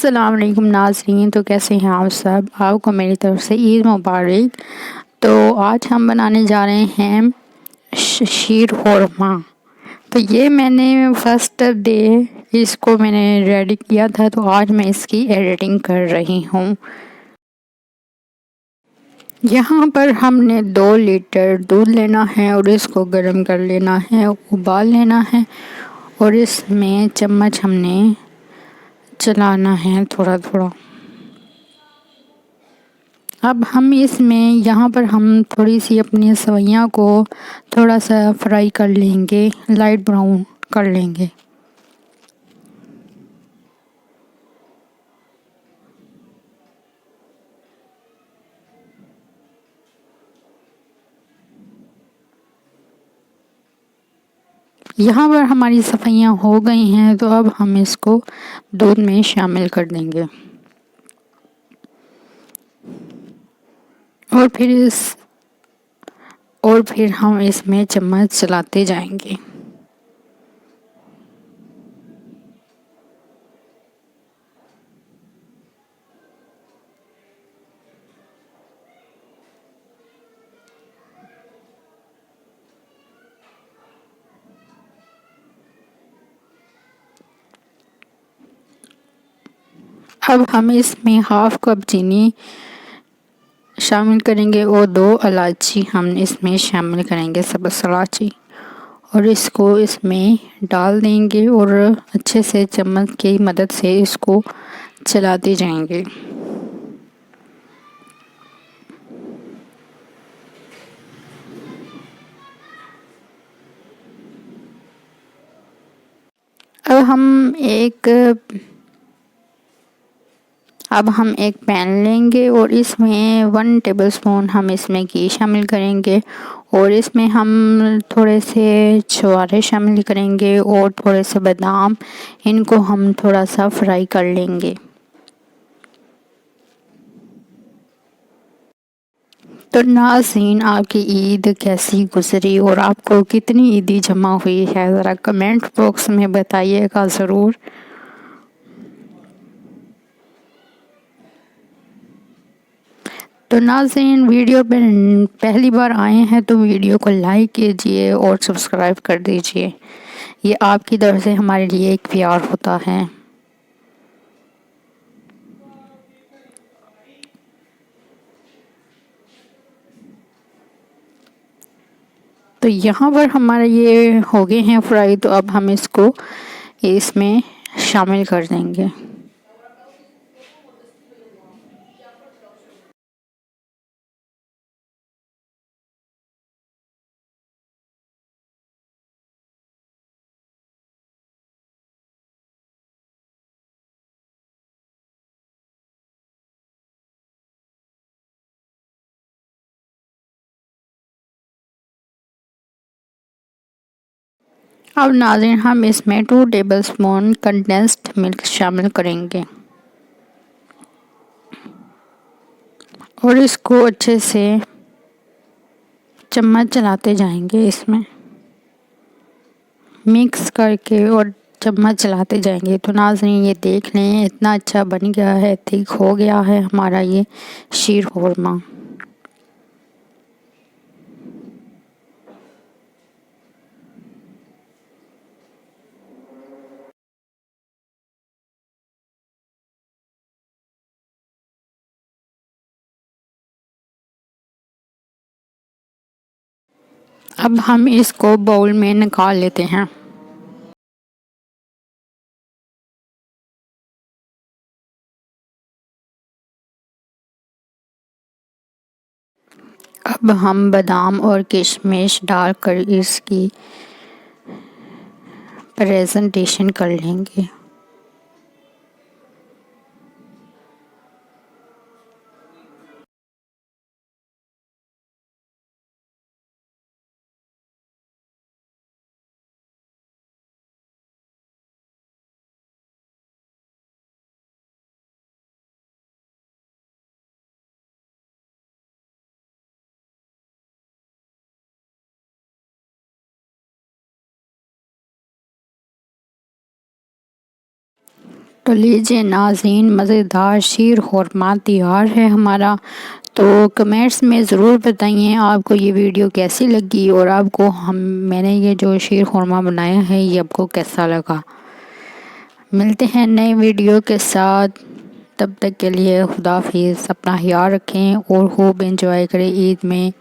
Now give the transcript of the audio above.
अस्सलाम वालेकुम नाज़रीन। तो कैसे हैं आप सब? आपको मेरी तरफ से ईद मुबारक। तो आज हम बनाने जा रहे हैं शीर खुरमा। तो ये मैंने फर्स्ट डे इसको मैंने रेडी किया था, तो आज मैं इसकी एडिटिंग कर रही हूँ। यहाँ पर हमने 2 लीटर दूध लेना है और इसको गर्म कर लेना है, उबाल लेना है और इसमें चम्मच हमने चलाना है थोड़ा थोड़ा। अब हम इसमें यहाँ पर हम थोड़ी सी अपनी सेवइयाँ को थोड़ा सा फ्राई कर लेंगे, लाइट ब्राउन कर लेंगे। यहाँ पर हमारी सफाइयाँ हो गई हैं, तो अब हम इसको दूध में शामिल कर देंगे और फिर हम इसमें चम्मच चलाते जाएंगे। अब हम इसमें हाफ कप चीनी शामिल करेंगे और 2 इलायची हम इसमें शामिल करेंगे, सब्ज़ इलायची, और इसको इसमें डाल देंगे और अच्छे से चम्मच की मदद से इसको चलाते जाएंगे। अब हम एक पैन लेंगे और इसमें 1 टेबलस्पून हम इसमें घी शामिल करेंगे और इसमें हम थोड़े से छुहारे शामिल करेंगे और थोड़े से बादाम, इनको हम थोड़ा सा फ्राई कर लेंगे। तो नाज़रीन, आपकी ईद कैसी गुजरी और आपको कितनी ईदी जमा हुई है, ज़रा कमेंट बॉक्स में बताइएगा ज़रूर। तो नाज़रीन, वीडियो पे पहली बार आए हैं तो वीडियो को लाइक कीजिए और सब्सक्राइब कर दीजिए। ये आपकी तरफ से हमारे लिए एक प्यार होता है। तो यहाँ पर हमारे ये हो गए हैं फ्राई, तो अब हम इसको इसमें शामिल कर देंगे। अब नाज़रीन, हम इसमें 2 टेबलस्पून कंडेंस्ड मिल्क शामिल करेंगे और इसको अच्छे से चम्मच चलाते जाएंगे, इसमें मिक्स करके और चम्मच चलाते जाएंगे। तो नाज़रीन, ये देख लें, इतना अच्छा बन गया है, थिक हो गया है हमारा ये शीर खुरमा। अब हम इसको बाउल में निकाल लेते हैं। अब हम बादाम और किशमिश डालकर इसकी प्रेजेंटेशन कर लेंगे। तो लीजिए नाज़रीन, मज़ेदार शीर खुरमा तैयार है हमारा। तो कमेंट्स में ज़रूर बताइए आपको ये वीडियो कैसी लगी और आपको मैंने ये जो शीर खुरमा बनाया है ये आपको कैसा लगा। मिलते हैं नए वीडियो के साथ, तब तक के लिए खुदा हाफिज़। अपना ख्याल रखें और खूब एंजॉय करें ईद में।